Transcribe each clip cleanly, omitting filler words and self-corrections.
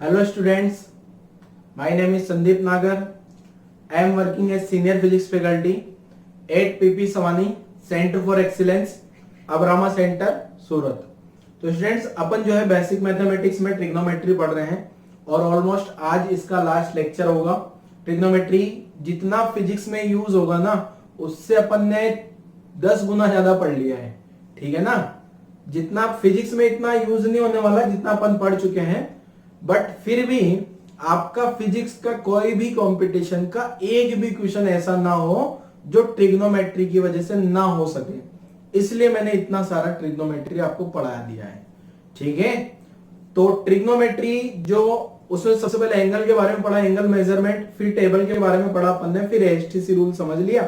Hello students, my name is Sandeep Nagar. I am working as senior physics faculty at PP Savani Center for Excellence, Abrama centre Surat. तो students अपन जो है basic mathematics में trigonometry पढ़ रहे हैं और almost आज इसका लास्ट लेक्चर होगा। ट्रिग्नोमेट्री जितना फिजिक्स में यूज होगा ना उससे अपन ने 10 गुना ज्यादा पढ़ लिया है, ठीक है ना। जितना फिजिक्स में इतना यूज नहीं होने वाला जितना अपन पढ़ चुके हैं, बट फिर भी आपका फिजिक्स का कोई भी कंपटीशन का एक भी क्वेश्चन ऐसा ना हो जो ट्रिग्नोमेट्री की वजह से ना हो सके, इसलिए मैंने इतना सारा ट्रिग्नोमेट्री आपको पढ़ा दिया है, ठीक है। तो ट्रिग्नोमेट्री जो उसमें सबसे पहले एंगल के बारे में पढ़ा, एंगल मेजरमेंट, फिर टेबल के बारे में पढ़ा अपन ने, फिर एचटीसी रूल समझ लिया,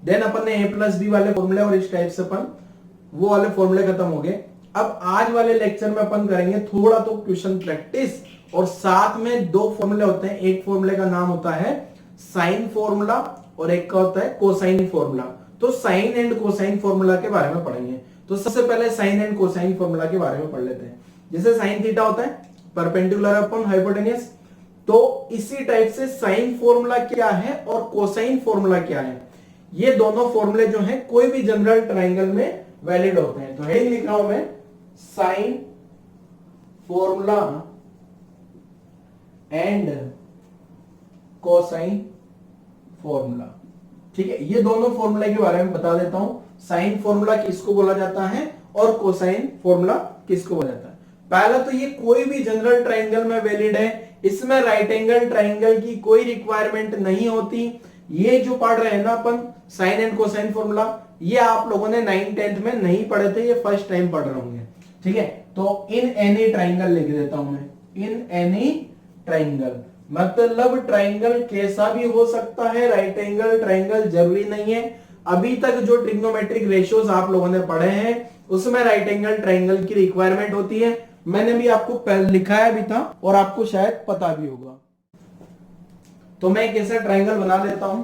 देन अपन ने ए प्लस बी वाले फॉर्मूले और इस टाइप से अपन वो वाले फॉर्मूले खत्म हो गए। अब आज वाले लेक्चर में अपन करेंगे थोड़ा तो क्वेश्चन प्रैक्टिस और साथ में दो फॉर्मूले होते हैं। एक फॉर्मूले का नाम होता है साइन फॉर्मूला और एक का होता है कोसाइन फॉर्मूला। तो साइन एंड कोसाइन फॉर्मूला के बारे में पढ़ेंगे। तो सबसे पहले साइन एंड कोसाइन फॉर्मूला के बारे में पढ़ लेते हैं। जैसे साइन थीटा होता है परपेंडिकुलर अपॉन हाइपोटेन्यूज, तो इसी टाइप से साइन फॉर्मूला क्या है और कोसाइन फॉर्मूला क्या है, ये दोनों फॉर्मूले जो है कोई भी जनरल ट्राइंगल में वैलिड होते हैं। तो हेडिंग लिख रहा हूं मैं sine formula and cosine formula, ठीक है। ये दोनों फॉर्मूला के बारे में बता देता हूं। साइन फॉर्मूला किसको बोला जाता है और कोसाइन फॉर्मूला किसको बोला जाता है। पहला तो ये कोई भी जनरल ट्राइंगल में वैलिड है, इसमें राइट एंगल ट्राइंगल की कोई रिक्वायरमेंट नहीं होती। ये जो पढ़ रहे हैं ना अपन साइन एंड कोसाइन फॉर्मूला, ये आप लोगों ने 9th 10th में नहीं पढ़े थे, ये फर्स्ट टाइम पढ़ रहे होंगे, ठीक है। तो इन एनी ट्राइंगल लिख देता हूं मैं, इन एनी ट्राइंगल मतलब ट्राइंगल कैसा भी हो सकता है, राइट एंगल ट्राइंगल जरूरी नहीं है। अभी तक जो ट्रिग्नोमेट्रिक रेशियोज आप लोगों ने पढ़े हैं उसमें राइट एंगल ट्राइंगल की रिक्वायरमेंट होती है। मैंने भी आपको लिखाया भी था और आपको शायद पता भी होगा। तो मैं एक ऐसा ट्राइंगल बना लेता हूं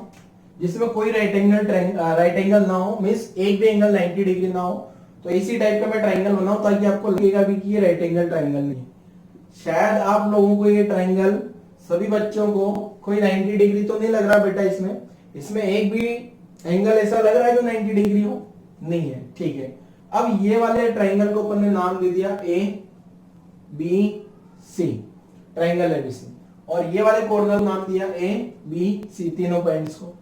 जिसमें कोई राइट एंगल ना हो, मींस एक भी एंगल 90 डिग्री ना हो। तो इसी टाइप का मैं ट्राइंगल बनाऊं ताकि आपको लगेगा भी कि ये राइट एंगल ट्राइंगल नहीं है। शायद आप लोगों को ये ट्राइंगल, सभी बच्चों को कोई 90 डिग्री तो नहीं लग रहा बेटा, इसमें एक भी एंगल ऐसा लग रहा है जो 90 डिग्री हो, नहीं है, ठीक है। अब ये वाले ट्राइंगल को अपन ने नाम दे दिया A B C, triangle ABC, और ये वाले कॉर्नर को नाम दिया ए बी सी, तीनों पॉइंट्स को।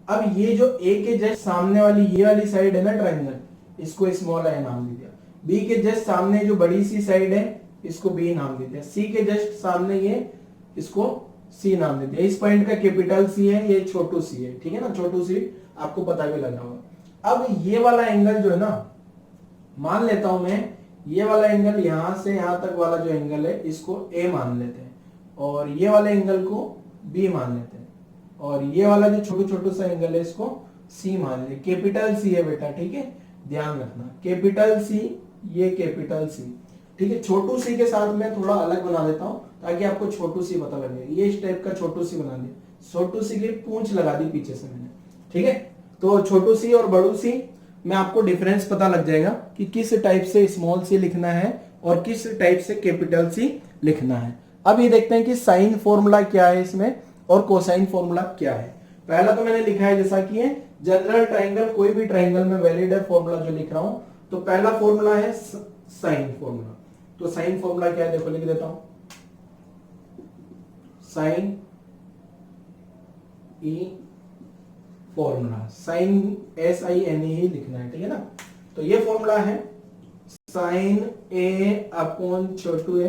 अब ये जो ए के जस्ट सामने वाली ये वाली साइड है ना ट्राइंगल, इसको स्मॉल आई नाम दे दिया। बी के जस्ट सामने जो बड़ी सी साइड है इसको बी नाम दे दिया। सी के जस्ट सामने ये, इसको सी नाम दे दिया। इस पॉइंट का कैपिटल सी है, ये छोटू सी है, ठीक है ना, छोटू सी, आपको पता भी लगा होगा। अब ये वाला एंगल जो है ना, मान लेता हूं मैं ये वाला एंगल यहां से यहां तक वाला जो एंगल है इसको ए मान लेते हैं, और ये वाले एंगल को बी मान लेते हैं, और ये वाला जो छोटू छोटू सा एंगल है इसको सी मान लेते हैं। कैपिटल सी है बेटा, ठीक है, ध्यान रखना, कैपिटल सी, ये कैपिटल सी, ठीक है। छोटू सी के साथ मैं थोड़ा अलग बना देता हूं ताकि आपको छोटू सी पता लगे। ये इस टाइप का छोटू सी बना दिया, छोटू सी की पूंछ लगा दी पीछे से मैंने, ठीक है। तो छोटू सी और बड़ू सी में आपको डिफरेंस पता लग जाएगा कि किस टाइप से स्मॉल सी लिखना है और किस टाइप से कैपिटल सी लिखना है। अब ये देखते हैं कि साइन फॉर्मूला क्या है इसमें और कोसाइन फॉर्मूला क्या है। पहला तो मैंने लिखा है जैसा कि है जनरल ट्राइंगल, कोई भी ट्राइंगल में वैलिड है फॉर्मूला जो लिख रहा हूं। तो पहला फॉर्मूला है साइन फॉर्मूला। तो साइन फॉर्मूला क्या है देखो, लिख देता हूं, साइन ई फॉर्मूला, साइन SIN ही लिखना है, ठीक है ना। तो ये फॉर्मूला है साइन A अपॉन छोटू a,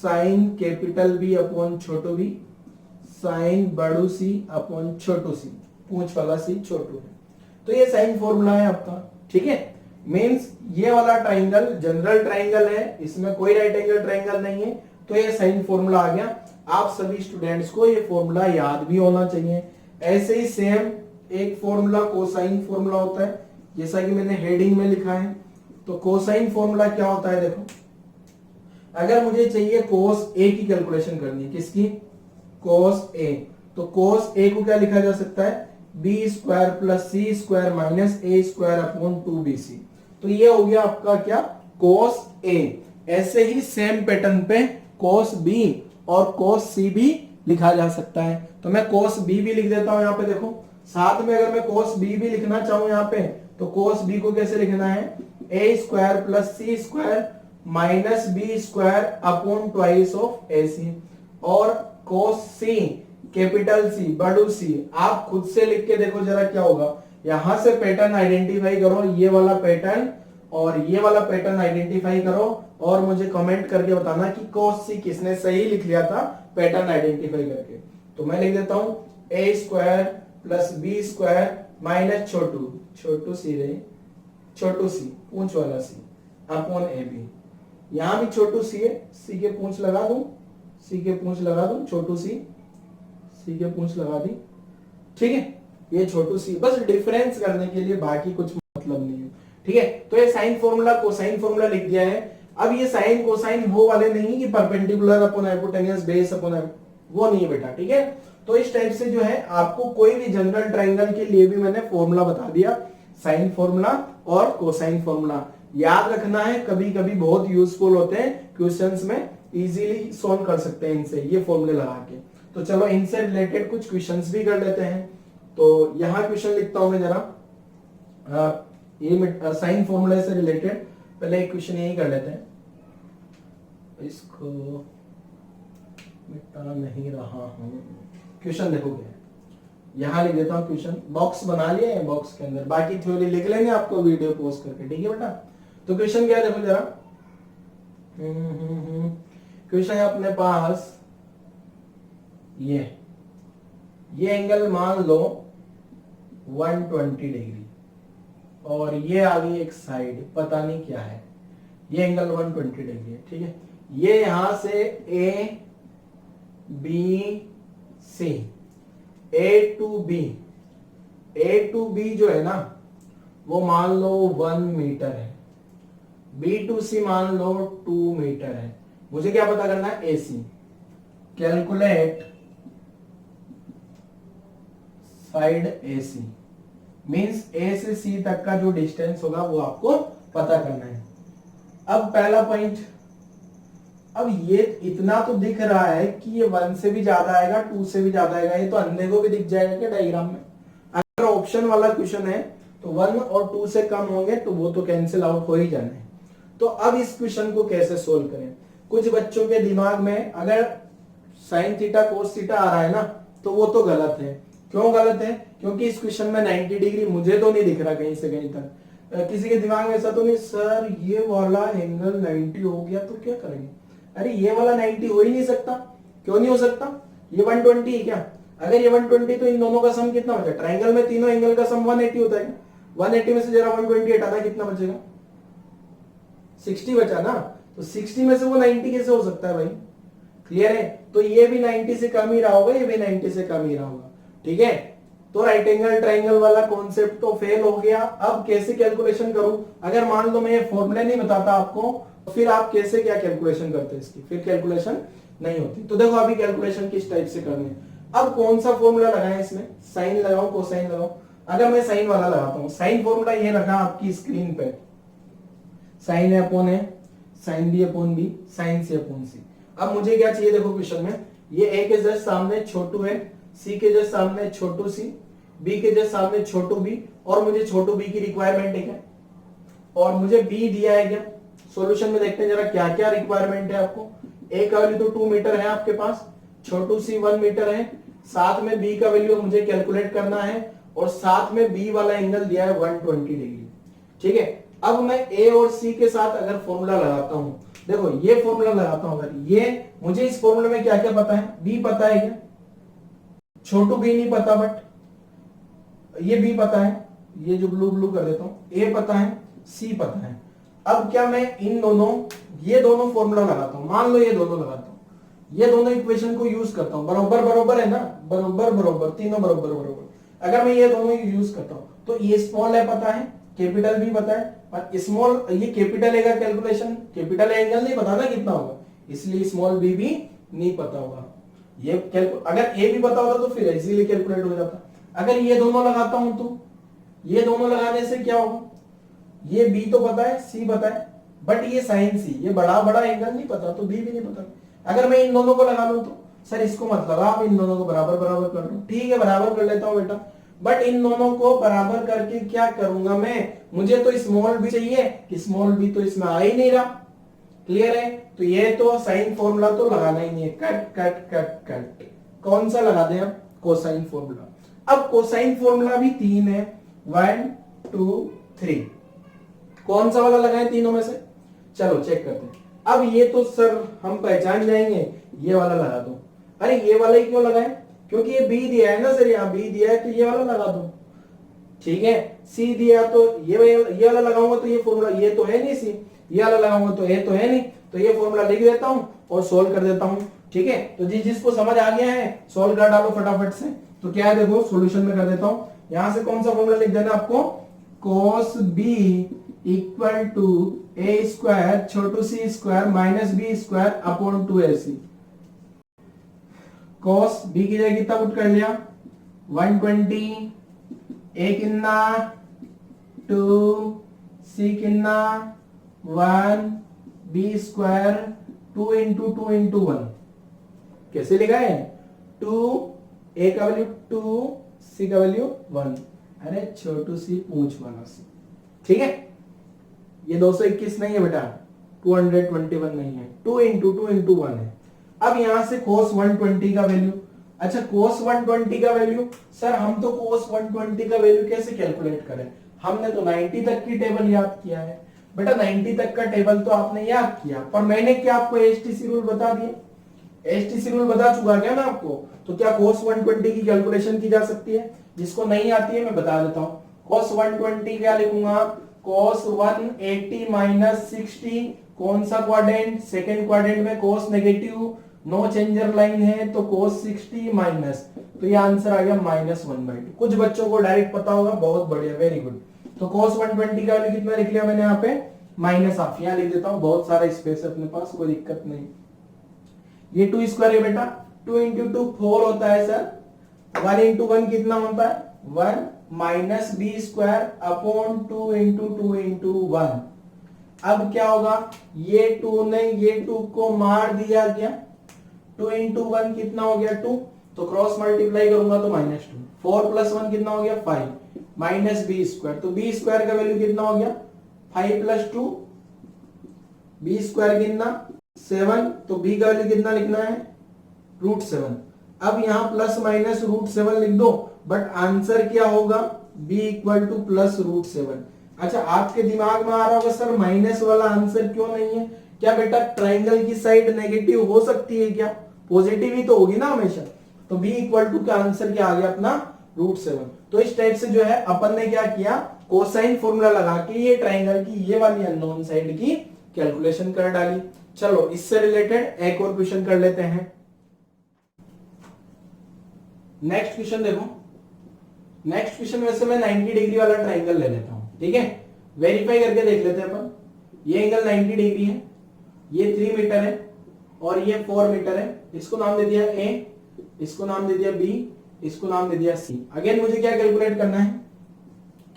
sine capital B upon छोटू बी, साइन बड़ू सी अपॉन छोटू सी, पूंछ वाला सी छोटू है। तो ये साइन फॉर्मूला है आपका, ठीक है। मींस ये वाला ट्राइंगल जनरल ट्राइंगल है, इसमें कोई राइट एंगल ट्राइंगल नहीं है, तो ये साइन फॉर्मूला आ गया। आप सभी स्टूडेंट्स को ये फॉर्मूला याद भी होना चाहिए। ऐसे ही सेम एक फॉर्मूला कोसाइन फॉर्मूला होता है, जैसा कि मैंने हेडिंग में लिखा है। तो कोसाइन फॉर्मूला क्या होता है देखो, अगर मुझे चाहिए कोस ए की कैलकुलेशन करनी है, किसकी, कोस ए, तो कोस ए को क्या लिखा जा सकता है, B square plus c square minus ए स्क्वायर अपॉन 2bc। तो ये हो गया आपका क्या, कोस ए। ऐसे ही सेम पैटर्न पे cos B और cos C भी लिखा जा सकता है। तो मैं cos B भी लिख देता हूं यहाँ पे, देखो साथ में अगर मैं cos B भी लिखना चाहूं यहाँ पे, तो cos B को कैसे लिखना है, a square plus c square minus b square upon twice of a c, और cos C कैपिटल C बड़ू C, आप खुद से लिख के देखो जरा क्या होगा। यहां से पैटर्न आइडेंटिफाई करो, ये वाला पैटर्न और ये वाला पैटर्न आइडेंटिफाई करो, और मुझे कमेंट करके बताना कि cos C किसने सही लिख लिया था पैटर्न आइडेंटिफाई करके। तो मैं लिख देता हूं a square plus b square minus छोटू सी रहे, छोटू सी पूंछ वाला सी अपॉन ए बी। यहां भी छोटू सी है, सी के पूंछ लगा दूं, सी के पूंछ लगा दूं, छोटू सी के पूंछ लगा दी, ठीक है। ये छोटू सी बस डिफरेंस करने के लिए, बाकी कुछ मतलब नहीं है, ठीक है। तो ये साइन फॉर्मूला कोसाइन फॉर्मूला लिख दिया है। अब ये साइन कोसाइन वो वाले नहीं कि perpendicular upon hypotenuse base upon, वो नहीं है बेटा, ठीक है। तो इस टाइप से जो है आपको कोई भी जनरल ट्राइंगल के लिए भी मैंने फॉर्मूला बता दिया, साइन फॉर्मूला और कोसाइन फॉर्मूला याद रखना है, कभी कभी बहुत यूजफुल होते हैं क्वेश्चंस में, इजीली सॉल्व कर सकते हैं इनसे, ये फॉर्मूले लगा के। तो चलो इनसे रिलेटेड कुछ क्वेश्चंस भी कर लेते हैं। तो यहां क्वेश्चन लिखता हूं मैं जरा, ये साइन फॉर्मूले से रिलेटेड पहले एक क्वेश्चन यही कर लेते हैं, इसको मिटा नहीं रहा हूं। क्वेश्चन देखोगे यहां लिख देता हूं, क्वेश्चन बॉक्स बना लिया है, बॉक्स के अंदर बाकी थ्योरी लिख लेंगे आपको वीडियो पोस्ट करके, ठीक है बेटा। तो क्वेश्चन क्या है देखो जरा, क्वेश्चन है अपने पास ये एंगल मान लो 120 डिग्री, और ये आ गई एक साइड, पता नहीं क्या है, ये एंगल 120 डिग्री है, ठीक है। ये यहां से A B C, A to B जो है ना वो मान लो 1 मीटर है, बी टू सी मान लो 2 मीटर है। मुझे क्या पता करना है, ए सी। कैलकुलेट साइड ए सी, मीन्स ए से सी तक का जो डिस्टेंस होगा वो आपको पता करना है। अब पहला पॉइंट, अब ये इतना तो दिख रहा है कि ये 1 से भी ज्यादा आएगा, 2 से भी ज्यादा आएगा, ये तो अंधे को भी दिख जाएगा क्या डायग्राम में। अगर ऑप्शन वाला क्वेश्चन है तो 1 और 2 से कम होंगे तो वो तो कैंसिल आउट हो ही जाना है। तो अब इस क्वेश्चन को कैसे सोल्व करें। कुछ बच्चों के दिमाग में अगर साइन थीटा कोस थीटा आ रहा है ना, तो वो तो गलत है। क्यों गलत है, क्योंकि इस क्वेश्चन में 90 डिग्री मुझे तो नहीं दिख रहा कहीं से कहीं तक। किसी के दिमाग में ऐसा तो नहीं, सर ये वाला एंगल 90 हो गया तो क्या करेंगे, अरे ये वाला 90 हो ही नहीं सकता। क्यों नहीं हो सकता, ये 120 है क्या, अगर ये 120 तो इन दोनों का सम कितना बचा, ट्राइंगल में तीनों एंगल का सम 180 होता है। 180 में से जरा 120 हटाना कितना बचेगा, 60 बचा ना, तो 60 में से वो 90 कैसे हो सकता है भाई, क्लियर है। तो ये भी 90 से कम ही रहा होगा, ये भी 90 से कम ही रहा होगा, ठीक है। तो राइट एंगल ट्राइंगल वाला कॉन्सेप्ट तो फेल हो गया। अब कैसे कैलकुलेशन करूं, अगर मान लो मैं ये फॉर्मूला नहीं बताता आपको, तो फिर आप कैसे क्या कैलकुलेशन करते हैं इसकी, फिर कैलकुलेशन नहीं होती। तो देखो अभी कैलकुलेशन किस टाइप से करनी है। अब कौन सा फॉर्मूला लगाएं इसमें, साइन लगाओ कोसाइन लगाओ। अगर मैं साइन वाला लगाता हूं, साइन फॉर्मूला ये रखा आपकी स्क्रीन पे, sine a upon a, sine b upon b, sine c upon c. अब मुझे क्या चाहिए, देखो क्वेश्चन में ये ए के जस्ट सामने छोटू है, सी के जस्ट सामने छोटू सी, बी के जस्ट सामने छोटू बी, और मुझे छोटू बी की रिक्वायरमेंट है क्या, और मुझे बी दिया है क्या। सॉल्यूशन में देखते हैं जरा क्या क्या रिक्वायरमेंट है आपको। ए का वैल्यू तो 2 मीटर है आपके पास, छोटू सी 1 मीटर है, साथ में बी का वैल्यू मुझे कैलकुलेट करना है, और साथ में बी वाला एंगल दिया है 120 डिग्री, ठीक है। अब मैं ए और सी के साथ अगर फॉर्मूला लगाता हूं, देखो ये फॉर्मूला लगाता हूं, अगर ये मुझे इस फॉर्मूले में क्या क्या पता है, बी पता है क्या, छोटू बी नहीं पता, बट ये बी पता है, ये जो ब्लू ब्लू कर देता हूं, ए पता है, सी पता है। अब क्या मैं इन दोनों, ये दोनों फॉर्मूला लगाता हूं, मान लो ये दोनों लगाता हूं, ये दोनों इक्वेशन को यूज करता हूं, बराबर बराबर है ना, बराबर बराबर, तीनों बराबर बराबर। अगर मैं ये दोनों यूज करता हूं, तो ये स्मॉल है पता है, कैपिटल भी पता है, और स्मॉल ये कैपिटल ए का कैलकुलेशन, कैपिटल एंगल नहीं पता ना कितना होगा, इसलिए स्मॉल बी भी नहीं पता होगा। ये अगर ए भी पता होता तो फिर इजीली कैलकुलेट हो जाता। अगर ये दोनों लगाता हूं तो ये दोनों लगाने से क्या होगा, ये बी तो पता है, सी पता है, बट ये साइन सी, ये बड़ा बड़ा एंगल नहीं पता, तो बी भी नहीं पता। अगर मैं इन दोनों को लगा लूं तो सर इसको मत लगा, आप इन दोनों को बराबर बराबर कर लो। ठीक है, बराबर कर लेता हूं बेटा, बट इन दोनों को बराबर करके क्या करूंगा मैं, मुझे तो स्मॉल भी चाहिए, कि स्मॉल भी तो इसमें आ ही नहीं रहा। क्लियर है? तो ये तो साइन फॉर्मूला तो लगाना ही नहीं है, कट कट कट कट। कौन सा लगा दें अब? Cosine formula. अब कोसाइन फॉर्मूला भी 3 है, 1 2 3। कौन सा वाला लगाए तीनों में से? चलो चेक करते हैं। अब ये तो सर हम पहचान जाएंगे, ये वाला लगा दो। अरे ये वाला ही क्यों लगाए? क्योंकि ये बी दिया है ना सर, यहाँ बी दिया है तो ये वाला लगा दो। ठीक है, सी दिया तो ये वाला लगाऊंगा तो ये फॉर्मूला, ये तो है नहीं सी, ये वाला लगाऊंगा तो ये तो है नहीं, तो ये फॉर्मूला लिख देता हूं और सोल्व कर देता हूं। ठीक है, तो जिसको समझ आ गया है सोल्व कर डालो फटाफट से। तो क्या है देखो, सॉल्यूशन में कर देता हूं। यहां से कौन सा फॉर्मूला लिख देना आपको, cos b equal to a square छोटू c square minus b square upon 2ac। cos b की जगह कितना पुट कर लिया, 120, ए कितना 2, सी कितना 1, बी स्क्वायर 2 इंटू 2 इंटू 1। कैसे लिखा है, 2, ए का वैल्यू 2, सी का वैल्यू 1। अरे छोटू सी पूंछ वाला सी। ठीक है, ये 221 नहीं है बेटा, 221 नहीं है, 2 इंटू 2 इंटू 1 है। अब यहां से cos 120 का वैल्यू, अच्छा cos 120 का वैल्यू, सर हम तो cos 120 का वैल्यू कैसे कैलकुलेट करें, हमने तो 90 तक की टेबल याद किया है। बेटा 90 तक का टेबल तो आपने याद किया, पर मैंने क्या आपको एसटीसी रूल बता दिए, एसटीसी रूल बता चुका क्या मैं आपको। तो क्या cos 120 की कैलकुलेशन की जा सकती है? जिसको नहीं आती है मैं बता देता हूं। cos 120 क्या लिखूंगा, cos 180 माइनस 60। कौन सा क्वाड्रेंट, सेकेंड क्वाड्रेंट में cos negative, no changer line है तो cos 60 माइनस, तो ये आंसर आ गया -1/2। कुछ बच्चों को डायरेक्ट पता होगा, बहुत बढ़िया, वेरी गुड। तो cos 120 का वैल्यू कितना लिख लिया मैंने यहाँ पे, -1/2। यहाँ लिख देता हूँ, बहुत सारा स्पेस है अपने पास, कोई दिक्कत नहीं। ये 2 स्क्वायर है बेटा, 2 इंटू 2 4 होता है सर, 1 इंटू 1 कितना होता है 1, minus b square upon 2 into 2 into 1। अब क्या होगा, ये 2 ने ये 2 को मार दिया क्या, 2 इंटू 1 कितना हो गया 2, तो क्रॉस मल्टीप्लाई करूंगा तो -2, 4 प्लस 1 कितना हो गया 5, माइनस बी स्क्वायर, तो बी स्क्वायर का वैल्यू कितना हो गया 5 प्लस 2, बी स्क्वायर कितना 7, तो बी का वैल्यू कितना लिखना है √7। अब यहां प्लस माइनस √7 लिख दो, बट आंसर क्या होगा b इक्वल टू प्लस √7। अच्छा आपके दिमाग में आ रहा होगा सर माइनस वाला आंसर क्यों नहीं है, क्या बेटा ट्राइंगल की साइड नेगेटिव हो सकती है क्या, पॉजिटिव ही तो होगी ना हमेशा। तो b इक्वल टू का आंसर क्या आ गया अपना √7। तो इस टाइप से जो है अपन ने क्या किया, कोसाइन फॉर्मूला लगा के ये ट्राइंगल की ये वाली अननोन साइड की कैलकुलेशन कर डाली। चलो इससे रिलेटेड एक और क्वेश्चन कर लेते हैं। नेक्स्ट क्वेश्चन देखो, नेक्स्ट क्वेश्चन में से मैं 90 डिग्री वाला ट्राइंगल ले लेता हूं। ठीक है, वेरीफाई करके देख लेते हैं अपन। ये एंगल 90 डिग्री है, ये 3 मीटर है और ये 4 मीटर है। इसको नाम दे दिया ए, इसको नाम दे दिया बी, इसको नाम दे दिया सी। अगेन मुझे क्या कैलकुलेट करना है,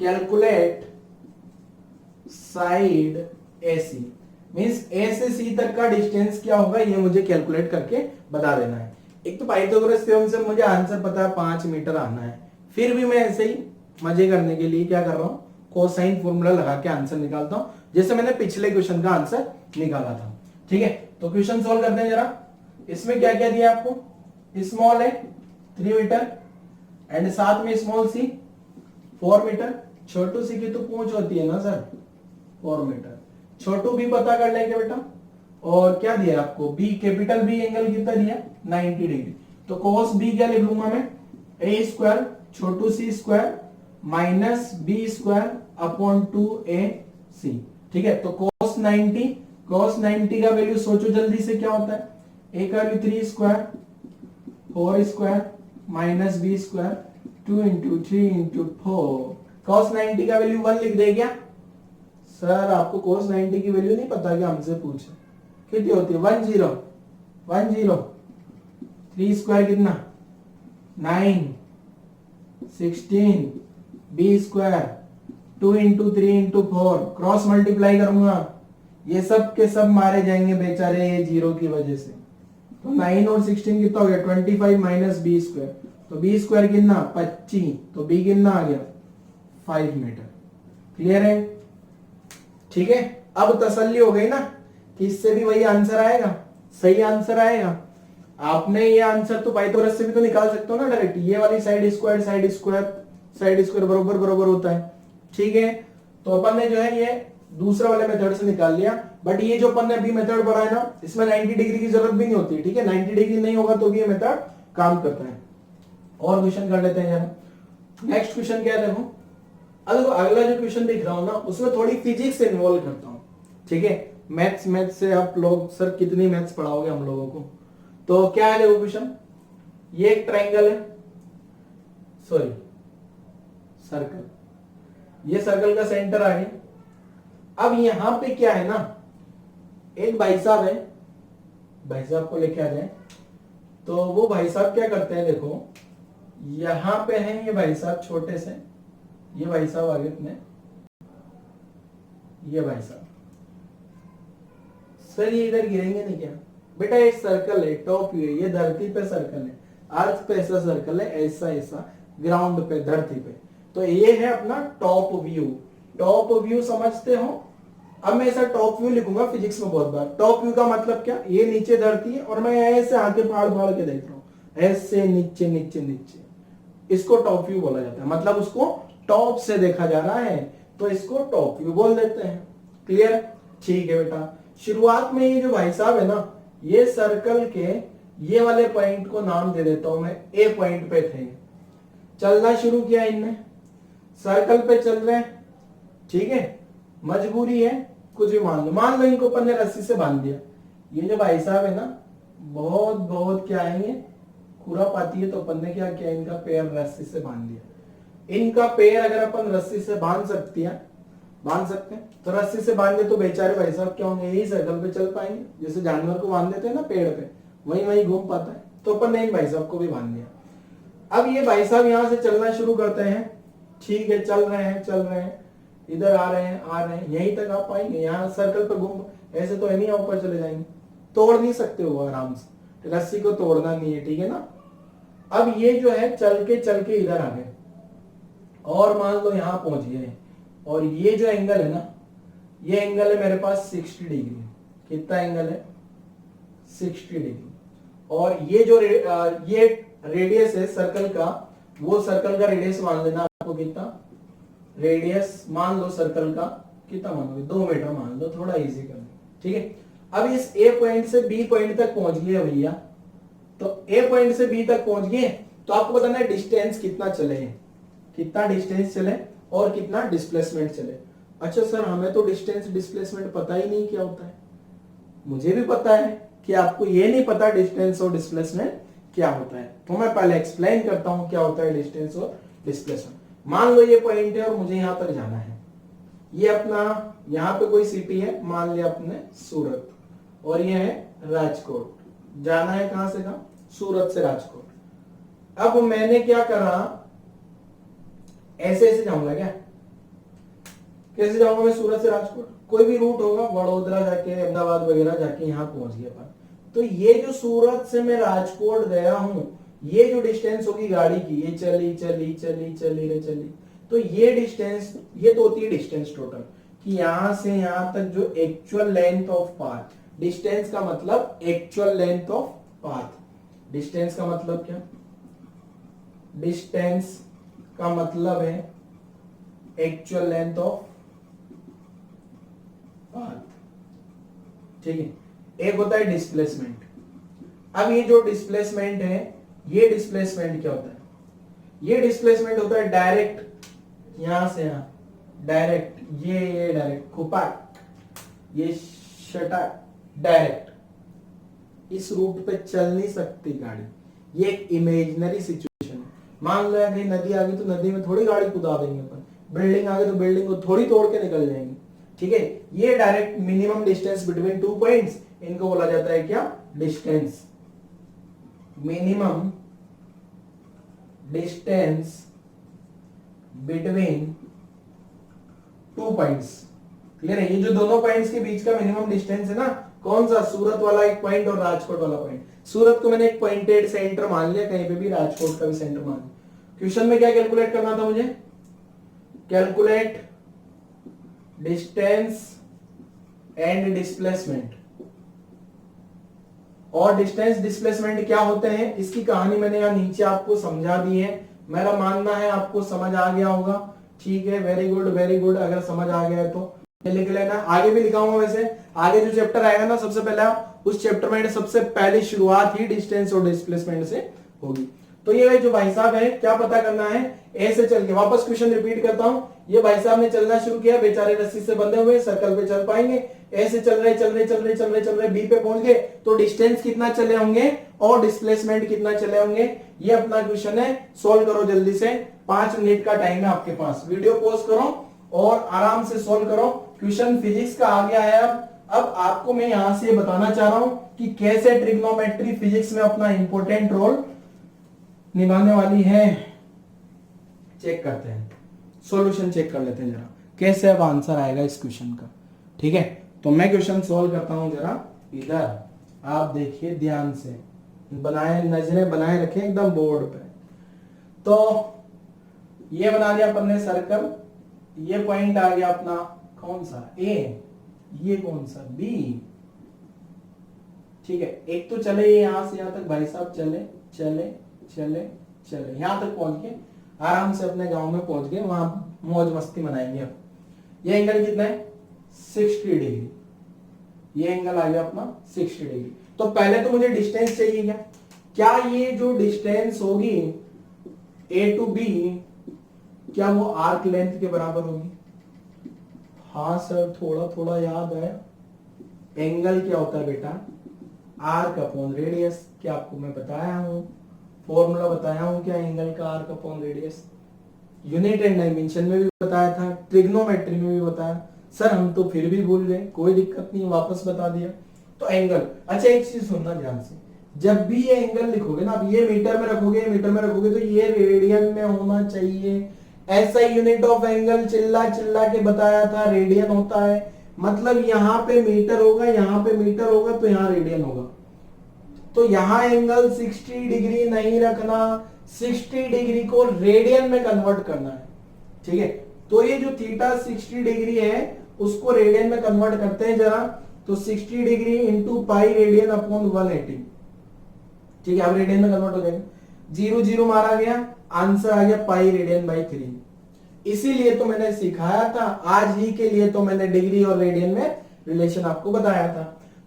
कैलकुलेट साइड एसी, मींस ए से सी तक का डिस्टेंस क्या होगा ये मुझे कैलकुलेट करके बता देना है। एक तो पाइथागोरस थ्योरम से मुझे आंसर पता है 5 मीटर आना है, फिर भी मैं ऐसे ही मजे करने के लिए क्या कर रहा हूं, कोसाइन फॉर्मूला लगा के आंसर निकालता हूं, जैसे मैंने पिछले क्वेश्चन का आंसर निकाला था। ठीक है, तो क्वेश्चन सॉल्व करते हैं जरा। इसमें क्या क्या दिया आपको, स्मॉल है 3 मीटर एंड साथ में स्मॉल सी 4 मीटर, छोटू सी की तो पूंछ होती है ना सर 4 मीटर, छोटू भी पता कर लेंगे बेटा। और क्या दिया आपको, बी कैपिटल बी एंगल कितना दिया 90 डिग्री, तो cos b क्या लिख लूंगा मैं, a स्क्वायर छोटू c square minus b square upon 2ac। ठीक है, तो cos 90 का वैल्यू सोचो जल्दी से क्या होता है, a का value 3 square 4 square minus b square 2 into 3 into 4। cos 90 का वैल्यू 1 लिख दे क्या सर, आपको cos 90 की वैल्यू नहीं पता क्या, हमसे पूछे कितनी होती है 10 3 स्क्वायर कितना 9 16 b square 2 into 3 into 4, cross multiply करूंगा ये सब के सब मारे जाएंगे बेचारे ये जीरो की वजह से। तो 9 और 16 कितना हो गया 25 माइनस बी स्क्वायर, तो बी स्क्वायर कितना 25, तो बी कितना आ गया 5 मीटर। क्लियर है? ठीक है, अब तसल्ली हो गई ना कि इससे भी वही आंसर आएगा, सही आंसर आएगा। आपने ये आंसर तो पाइथागोरस से भी तो निकाल सकते हो ना डायरेक्ट, ये वाली side square side square side square बरोबर बरोबर होता है। ठीक है, तो अपन ने जो है ये दूसरा वाले मेथड से निकाल लिया, बट ये जो अपन ने अभी मेथड पढ़ा है ना, इसमें 90 डिग्री की जरूरत भी नहीं होती। ठीक है, 90 डिग्री नहीं होगा तो भी ये मेथड काम करता है। और क्वेश्चन कर लेते हैं जरा। नेक्स्ट क्वेश्चन क्या है, देखो अगला जो क्वेश्चन दिख रहा हूं ना, उसमें थोड़ी फिजिक्स से इन्वॉल्व करता हूं। ठीक है, मैथ्स से आप लोग सर कितनी मैथ्स पढ़ाओगे हम लोगों को। तो क्या है देखो क्वेश्चन, ये एक ट्रायंगल है, सॉरी सर्कल, ये सर्कल का सेंटर आ गया। अब यहां पे क्या है ना, एक भाई साहब है, भाई साहब को लेके आ जाए, तो वो भाई साहब क्या करते हैं, देखो यहां पे है ये भाई साहब छोटे से, ये भाई साहब आगे अपने, ये भाई साहब सर ये इधर गिरेंगे नहीं क्या बेटा, एक सर्कल है, टॉप व्यू है, ये धरती पे सर्कल है, अर्थ पे ऐसा सर्कल है, ऐसा ऐसा ग्राउंड पे धरती पे, तो ये है अपना टॉप व्यू। टॉप व्यू समझते हो? अब मैं ऐसा टॉप व्यू लिखूंगा फिजिक्स में बहुत बार। टॉप व्यू का मतलब क्या, ये नीचे धरती है और मैं ऐसे आके फाड़ फाड़ के देख रहा हूं, ऐसे नीचे नीचे नीचे, इसको टॉप व्यू बोला जाता है। मतलब उसको टॉप से देखा जा रहा है तो इसको टॉप व्यू बोल देते हैं। क्लियर? ठीक है बेटा, शुरुआत में ये जो भाई साहब है ना, ये सर्कल के ये वाले पॉइंट को नाम दे देता हूं मैं, ए पॉइंट पे थे, चलना शुरू किया इनने, सर्कल पे चल रहे हैं। ठीक है, मजबूरी है, कुछ भी मान लो इनको अपन ने रस्सी से बांध दिया। ये जो भाई साहब है ना, बहुत बहुत क्या है, खुरापाती है, तो अपन ने क्या किया, इनका पैर रस्सी से बांध दिया। इनका पैर अगर अपन रस्सी से बांध सकते हैं तो रस्सी से बांधे तो बेचारे भाई साहब क्या होंगे, यही सर्कल पे चल पाएंगे, जैसे जानवर को बांध देते हैं ना पेड़ पे, वही वही घूम पाता है। तो अपन ने इन भाई साहब को भी बांध दिया। अब ये भाई साहब यहां से चलना शुरू करते हैं। ठीक है, चल रहे हैं, इधर आ रहे हैं, यहीं तक आ पाएंगे, यहाँ सर्कल पे घूम, ऐसे तो नहीं ऊपर चले जाएंगे, तोड़ नहीं सकते हो आराम से, रस्सी को तोड़ना नहीं है। ठीक है ना। अब ये जो है चल के इधर आ गए और मान लो यहां पहुंच गए, और ये जो एंगल है ना, ये एंगल है मेरे पास 60 डिग्री। कितना एंगल है? 60 डिग्री। और ये जो ये रेडियस है सर्कल का, वो सर्कल का रेडियस मान लेना आपको, कितना रेडियस मान लो सर्कल का, कितना मानोगे 2 मीटर मान लो, थोड़ा इजी कर लो। ठीक है, अब इस ए पॉइंट से बी पॉइंट तक पहुंच गए भैया, तो ए पॉइंट से बी तक पहुंच गए, तो आपको बताना है डिस्टेंस कितना चले, कितना डिस्टेंस चले और कितना डिस्प्लेसमेंट चले। अच्छा सर, हमें तो डिस्टेंस डिस्प्लेसमेंट पता ही नहीं क्या होता है। मुझे भी पता है कि आपको ये नहीं पता डिस्टेंस और डिस्प्लेसमेंट क्या होता है, तो मैं पहले एक्सप्लेन करता हूं क्या होता है डिस्टेंस और डिस्प्लेसमेंट। मान लो ये पॉइंट है और मुझे यहां तक जाना है, ये अपना यहां पे कोई सिटी है, मान लिया अपने सूरत, और ये है राजकोट। जाना है कहां से कहां? सूरत से राजकोट। अब मैंने क्या करा, ऐसे ऐसे जाऊंगा क्या? कैसे जाऊंगा मैं सूरत से राजकोट? कोई भी रूट होगा, वडोदरा जाके अहमदाबाद वगैरह जाके यहां पहुंच गया अपन। तो ये जो सूरत से मैं राजकोट गया हूं, ये जो डिस्टेंस होगी गाड़ी की, ये चली चली चली चली रे चली, तो ये डिस्टेंस, ये तो होती है डिस्टेंस टोटल, कि यहां से यहां तक जो actual length of path, distance का मतलब actual length of path. Distance का मतलब क्या? डिस्टेंस का मतलब है एक्चुअल लेंथ ऑफ पाथ। ठीक है, एक होता है डिस्प्लेसमेंट। अब ये जो डिस्प्लेसमेंट है, ये डिस्प्लेसमेंट क्या होता है? ये डिस्प्लेसमेंट होता है डायरेक्ट, यहां से यहां डायरेक्ट, ये डायरेक्ट खुपाक, ये शटाक, डायरेक्ट इस रूट पे चल नहीं सकती गाड़ी। ये एक इमेजिनरी सिचुएशन है। मान लो कहीं नदी आ गई तो नदी में थोड़ी गाड़ी कुदा देंगे अपन, बिल्डिंग आ गई तो बिल्डिंग को थोड़ी तोड़ के निकल जाएंगे। ठीक है, ये direct minimum distance between 2 points, इनको बोला जाता है क्या? Distance. Minimum distance between 2 points, clear है? ये जो दोनों पॉइंट्स के बीच का मिनिमम डिस्टेंस है ना, कौन सा? सूरत वाला एक पॉइंट और राजकोट वाला पॉइंट। सूरत को मैंने एक पॉइंटेड सेंटर मान लिया कहीं पे भी, राजकोट का भी सेंटर मान लिया। क्वेश्चन में क्या कैलकुलेट करना था मुझे? Calculate distance and displacement. और डिस्टेंस डिस्प्लेसमेंट क्या होते हैं इसकी कहानी मैंने यहाँ नीचे आपको समझा दी है। मेरा मानना है आपको समझ आ गया होगा। ठीक है, वेरी गुड वेरी गुड। अगर समझ आ गया है तो लिख लेना। आगे भी लिखाऊंगा। वैसे आगे जो चैप्टर आएगा ना, सबसे पहले उस चैप्टर में सबसे पहले शुरुआत ही डिस्टेंस और डिस्प्लेसमेंट से होगी। तो ये जो भाई साहब है, क्या पता करना है? ए से चल के, वापस क्वेश्चन रिपीट करता हूं। ये भाई साहब ने चलना शुरू किया, बेचारे रस्सी से बंधे हुए, सर्कल पे चल पाएंगे? ए से चल रहे बी पे पहुंच गए, तो डिस्टेंस कितना चले होंगे और डिस्प्लेसमेंट कितना चले होंगे? ये अपना क्वेश्चन है। सोल्व करो जल्दी से, 5 मिनट का टाइम है आपके पास। वीडियो पॉज करो और आराम से सोल्व करो। क्वेश्चन फिजिक्स का आ गया है। अब आपको मैं यहां से बताना चाह रहा हूं कि कैसे ट्रिग्नोमेट्री फिजिक्स में अपना इंपॉर्टेंट रोल निभाने वाली है। चेक करते हैं, सॉल्यूशन चेक कर लेते हैं जरा, कैसे अब आंसर आएगा इस क्वेश्चन का। ठीक है, तो मैं क्वेश्चन सॉल्व करता हूं जरा। इधर आप देखिए ध्यान से, बनाए नजरें बनाए रखें एकदम बोर्ड पे। तो ये बना दिया अपन ने सर्कल। ये पॉइंट आ गया अपना कौन सा? ए। ये कौन सा? बी। ठीक है, एक तो चले ये यहां से यहां तक भाई साहब, चले चले चले चले यहां तक पहुंच के आराम से अपने गांव में पहुंच गए, वहां मौज मस्ती मनाएंगे। अब ये एंगल कितना है? 60 डिग्री। ये एंगल आ गया अपना 60 डिग्री। तो पहले तो मुझे डिस्टेंस चाहिए। क्या ये जो डिस्टेंस होगी ए टू बी, क्या वो आर्क लेंथ के बराबर होगी? हाँ सर, थोड़ा थोड़ा याद है। एंगल क्या होता है बेटा? Arc upon radius. क्या आपको मैं बताया हूं, फॉर्मूला बताया हूं क्या एंगल का? Arc upon radius. Unit and dimension में भी बताया था, ट्रिग्नोमेट्री में भी बताया। सर हम तो फिर भी भूल गए, कोई दिक्कत नहीं, वापस बता दिया। तो एंगल, अच्छा एक चीज सुनना ध्यान से, जब भी ये एंगल लिखोगे ना, आप ये मीटर में रखोगे, मीटर में रखोगे तो ये रेडियन में होना चाहिए। ऐसा यूनिट ऑफ एंगल चिल्ला चिल्ला के बताया था, रेडियन होता है। मतलब यहां पे मीटर होगा, यहां पे मीटर होगा, तो यहां रेडियन होगा। तो यहां एंगल 60 डिग्री नहीं रखना, 60 डिग्री को रेडियन में कन्वर्ट करना है। ठीक है, तो ये जो थीटा 60 डिग्री है उसको रेडियन में कन्वर्ट करते हैं जरा। तो 60 degree into pi radian upon 180। ठीक है, अब रेडियन में कन्वर्ट हो जाएगा। 0 0 मारा गया, आंसर आ गया पाई रेडियन बाई 3। इसीलिए तो मैंने सिखाया था, आज ही के लिए तो मैंने डिग्री और रेडियन में रिलेशन आपको बताया था।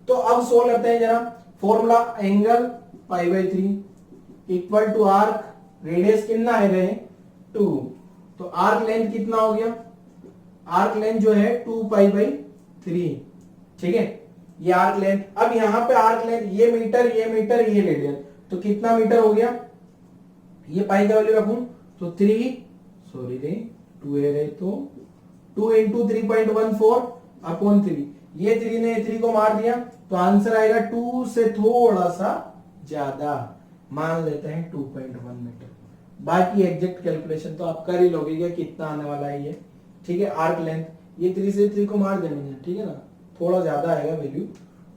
तो अब सोल्व करते हैं जरा। Formula, angle pi by 3 equal to arc, radius कितना है रे? 2। तो आर्क लेंथ कितना हो गया? आर्क लेंथ जो है 2 पाई बाई 3। ठीक है, ये आर्क लेंथ। अब यहां पे आर्क लेंथ, ये मीटर ये मीटर ये रेडियन, तो कितना मीटर हो गया? ये पाई का वैल्यू रखूं तो 3, सॉरी रे 2 है रे, तो 2 इंटू 3.14 अपॉन 3। ये 3 ने 3 को मार दिया, तो आंसर आएगा 2 से थोड़ा सा ज्यादा, मान लेते हैं 2.1 मीटर। बाकी एग्जैक्ट कैलकुलेशन तो आप कर ही लोगे कि कितना आने वाला है ये। ठीक है, आर्क लेंथ ये 3 से 3 को मार देंगे, ठीक है ना, थोड़ा ज्यादा आएगा वैल्यू,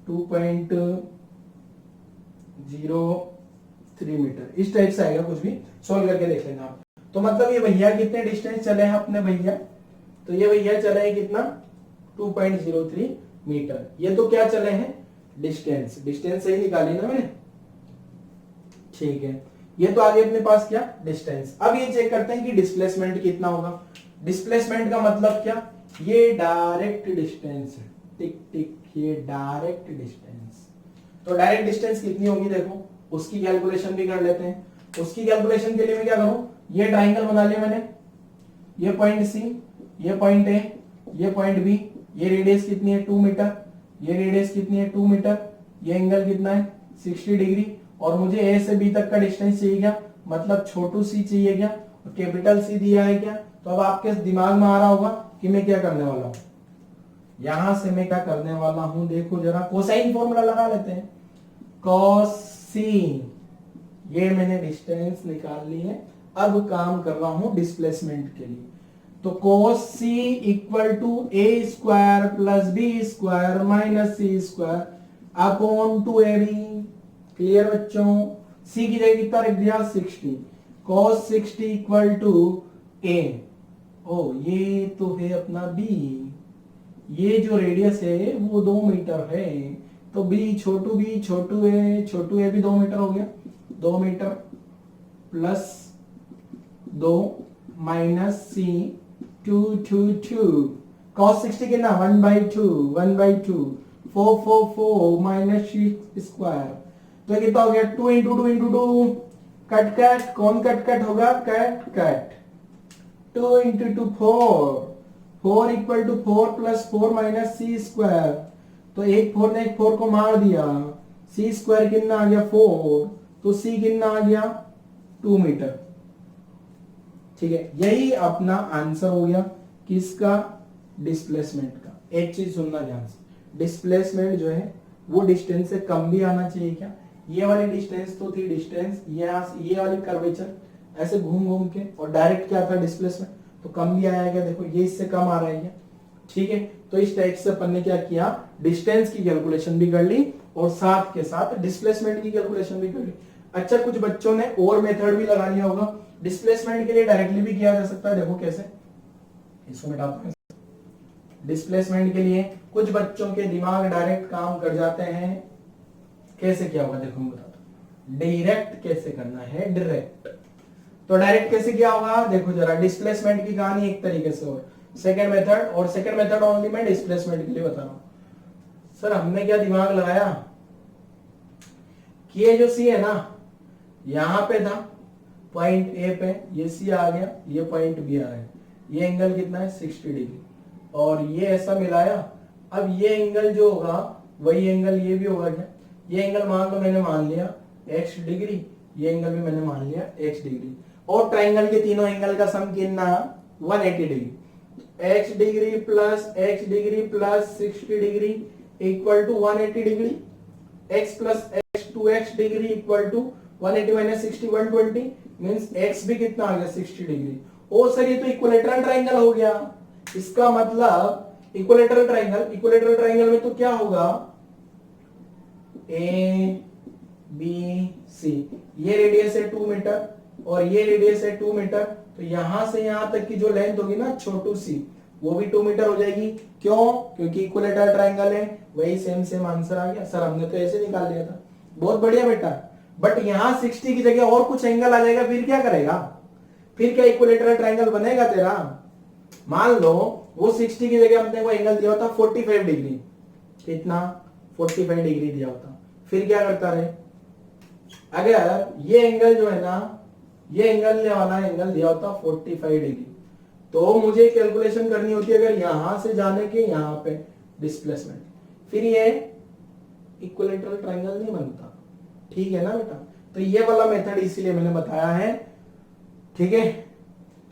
2.03 मीटर इस टाइप से आएगा। कुछ भी सोल्व करके देख लेना आप। तो मतलब ये भैया कितने डिस्टेंस चले हैं अपने भैया? तो ये भैया चले हैं कितना? 2.03 मीटर। ये तो क्या चले हैं? डिस्टेंस। डिस्टेंस सही निकाली ना मैंने? ठीक है, ये तो आगे अपने पास क्या? डिस्टेंस। अब ये चेक करते हैं कि डिस्प्लेसमेंट कितना होगा। डिस्प्लेसमेंट का मतलब क्या? ये डायरेक्ट डिस्टेंस है, टिक टिक, ये डायरेक्ट डिस्टेंस। तो डायरेक्ट डिस्टेंस कितनी होगी देखो, उसकी कैलकुलेशन भी कर लेते हैं। उसकी कैलकुलेशन के लिए मैं क्या करूं, ये ट्राइंगल बना लिया मैंने, ये पॉइंट सी, ये पॉइंट ए, ये पॉइंट बी। ये रेडियस कितनी है? 2 मीटर। ये रेडियस कितनी है? 2 मीटर। ये एंगल कितना है? 60 डिग्री। और मुझे ए से बी तक का डिस्टेंस चाहिए क्या? मतलब छोटू सी चाहिए क्या? और कैपिटल सी दिया है क्या? तो अब आपके दिमाग में आ रहा होगा कि मैं क्या करने वाला हूं। यहां से मैं क्या करने वाला हूं, देखो जरा, कोसाइन फॉर्मूला लगा लेते हैं। कॉस सी, ये मैंने डिस्टेंस निकाल ली है। अब काम कर रहा हूं डिस्प्लेसमेंट के लिए। तो cos c equal to a square plus b square minus c square upon 2ab। Clear बच्चों? c की जगह कितना रख दिया 60, cos 60 इक्वल टू a। ओ ये तो है अपना b, ये जो रेडियस है वो 2 मीटर है, तो b छोटू a भी 2 मीटर हो गया, 2 metre plus 2 minus c 2 cos 60 कितना 1/2 4 माइनस स्क्वायर, तो कितना हो गया 2 इंटू 2 इंटू 2 कट कौन कट होगा cut 2 into 2 4 equal to 4 plus 4 minus c square, तो एक 4 ने एक 4 को मार दिया, सी स्क्वायर कितना आ गया 4, तो सी कितना आ गया 2 मीटर। ठीक है, यही अपना आंसर हो गया किसका डिस्प्लेसमेंट का। एक चीज सुनना ध्यान से, डिस्प्लेसमेंट जो है वो डिस्टेंस से कम भी आना चाहिए क्या? ये वाली डिस्टेंस तो थी डिस्टेंस, ये वाली कर्वेचर ऐसे घूम के, और डायरेक्ट क्या था डिस्प्लेसमेंट, तो कम भी आया क्या? देखो ये इससे कम आ रहा है क्या? ठीक है, तो इस टाइप से अपन ने क्या किया, डिस्टेंस की कैलकुलेशन भी कर ली और साथ के साथ डिस्प्लेसमेंट की कैलकुलेशन भी कर ली। अच्छा, कुछ बच्चों ने और मेथड भी लगा लिया होगा, डिस्प्लेसमेंट के लिए डायरेक्टली भी किया जा सकता है। देखो कैसे, इसको मिटाते हैं। डिस्प्लेसमेंट के लिए कुछ बच्चों के दिमाग डायरेक्ट काम कर जाते हैं। कैसे किया होगा देखो मैं बताता हूं, डायरेक्ट कैसे करना है, डायरेक्ट। तो डायरेक्ट कैसे किया होगा देखो जरा, डिस्प्लेसमेंट की कहानी एक तरीके से हो, सेकंड मेथड, और सेकंड मेथड ओनली मैं डिस्प्लेसमेंट के लिए बता रहा हूं। सर हमने क्या दिमाग लगाया कि ये जो सी है ना, यहां पे था पॉइंट ए पे, ये सी आ गया, ये पॉइंट बी आ गया, ये एंगल कितना है 60 डिग्री, और ये ऐसा मिलाया। अब ये एंगल जो होगा वही एंगल ये भी होगा क्या? ये एंगल मान लो मैंने मान लिया x डिग्री, ये एंगल भी मैंने मान लिया x डिग्री, और ट्राइंगल के तीनों एंगल का सम कितना 180 degree. x degree plus 60 degree equal to 180 degree, x plus x 2x degree equal to 180 minus 60 120, means x भी कितना आ गया 60 डिग्री। ओ सर ये तो इक्विलेटरल ट्राइंगल हो गया, इसका मतलब इक्विलेटरल ट्राइंगल में तो क्या होगा ए बी सी, ये रेडियस है 2 मीटर और ये रेडियस है 2 मीटर, तो यहां से यहां तक की जो लेंथ होगी ना छोटू सी, वो भी 2 मीटर हो जाएगी। क्यों? क्योंकि इक्विलेटरल ट्राइंगल है, वही सेम आंसर आ गया। सर हमने तो ऐसे निकाल लिया था, बहुत बढ़िया बेटा, बट यहां 60 की जगह और कुछ एंगल आ जाएगा, फिर क्या करेगा? फिर क्या इक्विलेटरल ट्राइंगल बनेगा तेरा? मान लो वो 60 की जगह हमने वो एंगल दिया होता 45 डिग्री, कितना 45 डिग्री दिया होता, फिर क्या करता रहे? अगर ये एंगल जो है ना, ये एंगल वाला एंगल दिया होता 45 डिग्री, तो मुझे कैलकुलेशन करनी होती है अगर यहां से जाने के यहां पे डिस्प्लेसमेंट, फिर ये इक्विलेटरल ट्राइंगल नहीं बनता। ठीक है ना बेटा? तो ये वाला मेथड इसीलिए मैंने बताया है। ठीक है,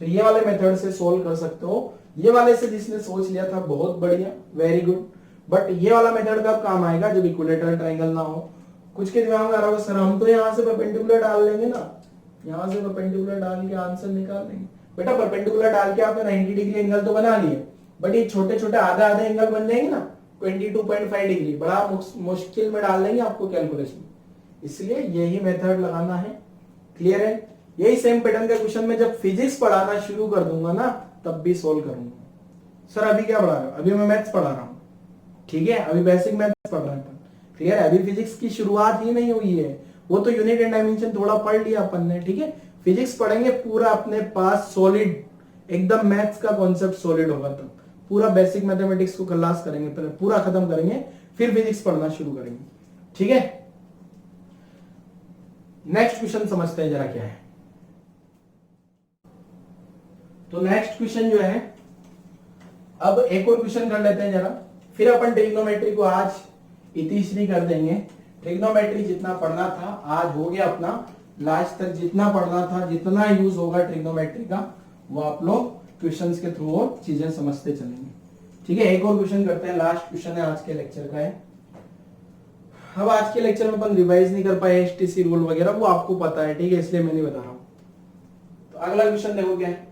तो ये वाले मेथड से सोल्व कर सकते हो। ये वाले से जिसने सोच लिया था बहुत बढ़िया, वेरी गुड, बट ये वाला मेथड कब काम आएगा? जब इक्विलेटरल ट्राइंगल ना हो। कुछ के दिमाग में आ रहा होगा सर हम तो यहां से परपेंडिकुलर डाल लेंगे ना, यहां से परपेंडिकुलर डाल के आंसर निकाल लेंगे। बेटा परपेंडिकुलर डाल के आपने 90 डिग्री एंगल तो बना लिए, बट ये छोटे छोटे आधा एंगल बन जाएंगे ना 22.5 डिग्री, बड़ा मुश्किल में डाल लेंगे आपको कैलकुलेशन, इसलिए यही मेथड लगाना है। क्लियर है? यही सेम पैटर्न का क्वेश्चन में जब फिजिक्स पढ़ाना शुरू कर दूंगा ना तब भी सोल्व करूंगा। सर अभी क्या पढ़ा रहे हो? अभी मैं मैथ्स पढ़ा रहा हूं। ठीक है, अभी बेसिक मैथ्स पढ़ रहे हैं। क्लियर है? अभी फिजिक्स की शुरुआत ही नहीं हुई है, वो तो यूनिट एंड डायमेंशन थोड़ा पढ़ लिया अपन ने। ठीक है, फिजिक्स पढ़ेंगे पूरा अपने पास सॉलिड, एकदम मैथ्स का कॉन्सेप्ट सॉलिड होगा, तब पूरा बेसिक मैथमेटिक्स को क्लास करेंगे, पहले पूरा खत्म करेंगे, फिर फिजिक्स पढ़ना शुरू करेंगे। ठीक है, नेक्स्ट क्वेश्चन समझते हैं जरा क्या है। तो नेक्स्ट क्वेश्चन जो है, अब एक और क्वेश्चन कर लेते हैं जरा, फिर अपन ट्रिग्नोमेट्री को आज इतिश्री कर देंगे। ट्रिग्नोमेट्री जितना पढ़ना था आज हो गया अपना, लास्ट तक जितना पढ़ना था, जितना यूज होगा ट्रिग्नोमेट्री का, वो आप लोग क्वेश्चंस के थ्रू और चीजें समझते चलेंगे। ठीक है, एक और क्वेश्चन करते हैं, लास्ट क्वेश्चन है आज के लेक्चर का है। अब आज के लेक्चर में अपन रिवाइज नहीं कर पाए एचटीसी रूल वगैरह, वो आपको पता है। ठीक है, इसलिए मैं नहीं बता रहा हूं। तो अगला क्वेश्चन देखो क्या है,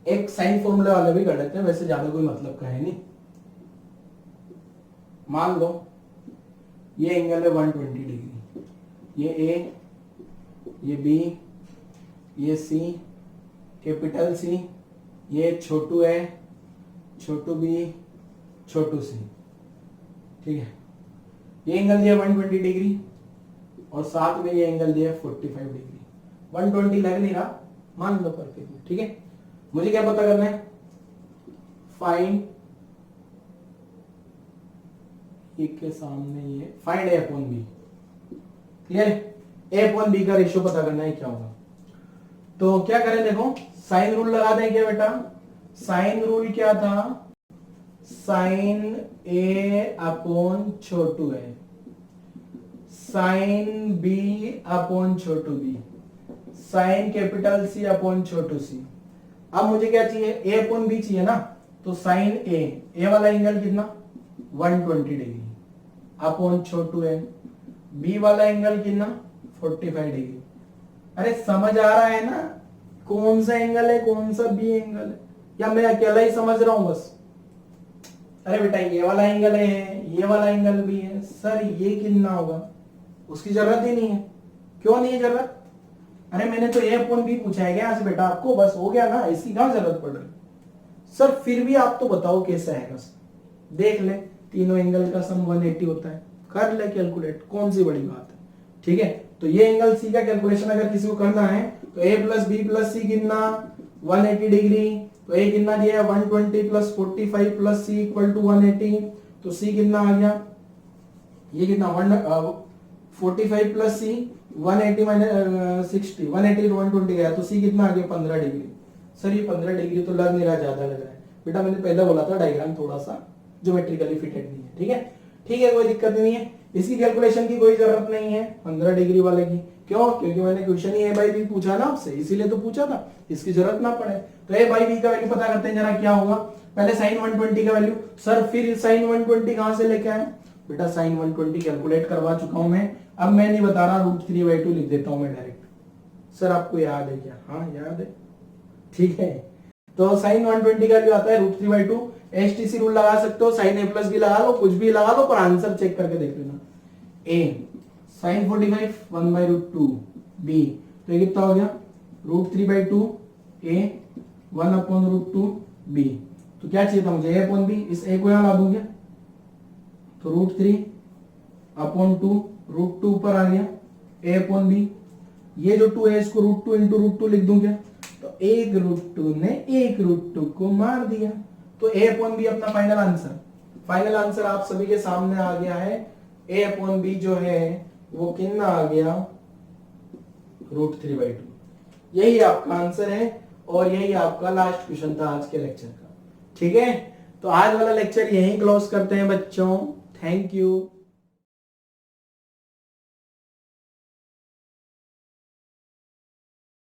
एक साइन फॉर्मूला वाले भी कर लेते हैं, वैसे ज्यादा कोई मतलब का है नहीं। मान लो ये एंगल है 120 डिग्री, ये ए, ये बी, ये सी, कैपिटल सी, ये छोटू है, छोटू बी, छोटू सी, ठीक है। ये एंगल दिया 120 डिग्री और साथ में ये एंगल दिया 45 डिग्री। 120 लग नहीं रहा, मान लो परफेक्टली, ठीक है। मुझे क्या पता करना है, फाइंड ए के सामने ये फाइंड ए अपॉन बी, क्लियर है। ए अपॉन बी का रेशियो पता करना है क्या होगा। तो क्या करें, देखो साइन रूल लगा दें क्या बेटा। साइन रूल क्या था, साइन ए अपॉन छोटू है, साइन बी अपॉन छोटू b, sine capital C upon छोटू सी। अब मुझे क्या चाहिए, ए अपॉन बी चाहिए ना, तो साइन ए वाला एंगल कितना 120 डिग्री अपॉन छोटू है, बी वाला एंगल कितना 45 डिग्री। अरे समझ आ रहा है ना कौन सा एंगल है कौन सा बी एंगल है, या मैं अकेला ही समझ रहा हूं बस। अरे बेटा ये वाला एंगल है, ये वाला एंगल भी है, सर ये कितना होगा, उसकी जरूरत ही नहीं है। क्यों नहीं है जरूरत, अरे मैंने तो ए अपॉन बी पूछा है क्या से बेटा आपको, बस हो गया ना, इसकी कहां जरूरत पड़ रही। सर फिर भी आप तो बताओ कैसा है, बस देख ले, तीनों एंगल का सम 180 होता है, कर ले कैलकुलेट, कौन सी बड़ी बात है, ठीक है। तो ये एंगल सी का कैलकुलेशन अगर किसी को करना है तो A plus B plus C कितना 180 डिग्री, तो ए कितना दिया है 120 plus 45 plus C equal to 180, तो सी कितना आ गया, ये कितना 45 प्लस सी 180 माइनस 60, 180 to 120 गया, तो सी कितना आ गया 15 डिग्री। सर ये 15 डिग्री तो लग नहीं रहा, ज्यादा लग रहा है बेटा, मैंने पहले बोला था डायग्राम थोड़ा सा ज्योमेट्रिकली फिटेड नहीं है, ठीक है। ठीक है कोई दिक्कत नहीं है, इसकी कैलकुलेशन की कोई जरूरत नहीं है 15 डिग्री वाले की। क्यों, क्योंकि मैंने क्वेश्चन ही ए बाई बी पूछा ना आपसे, इसीलिए तो पूछा था, इसकी जरूरत ना पड़े। तो ए बाई बी का वैल्यू पता करते हैं जरा क्या होगा। पहले साइन 120 का वैल्यू, सर फिर साइन 120 कहां से लेके आए बेटा, साइन 120 कैलकुलेट करवा चुका हूं मैं, अब मैं नहीं बता रहा, √3/2 लिख देता हूं मैं डायरेक्ट। सर आपको याद है क्या, हाँ याद है, ठीक है। तो साइन 120 का वैल्यू आता है √3/2, एसटीसी रूल लगा सकते हो, साइन ए प्लस बी लगा लो, कुछ भी लगा लो, पर आंसर चेक करके देख लेना। ए साइन 45 1/√2, बी तो ये कितना हो गया √3/2 ए 1/√2 बी। तो क्या चाहिए था मुझे, ए अपॉन बी, इस ए को यहां ला दूंगा तो √3/2 √2 ऊपर आ गया, ए अपॉन बी, ये जो 2 है इसको √2 इंटू √2 लिख दूं क्या, तो एक √2 ने एक √2 को मार दिया, तो ए अपॉन बी अपना फाइनल आंसर। फाइनल आंसर आप सभी के सामने आ गया है, ए अपॉन बी जो है वो कितना आ गया √3/2। यही आपका आंसर है और यही आपका लास्ट क्वेश्चन था आज के लेक्चर का, ठीक है। तो आज वाला लेक्चर यहीं क्लोज करते हैं बच्चों, थैंक यू।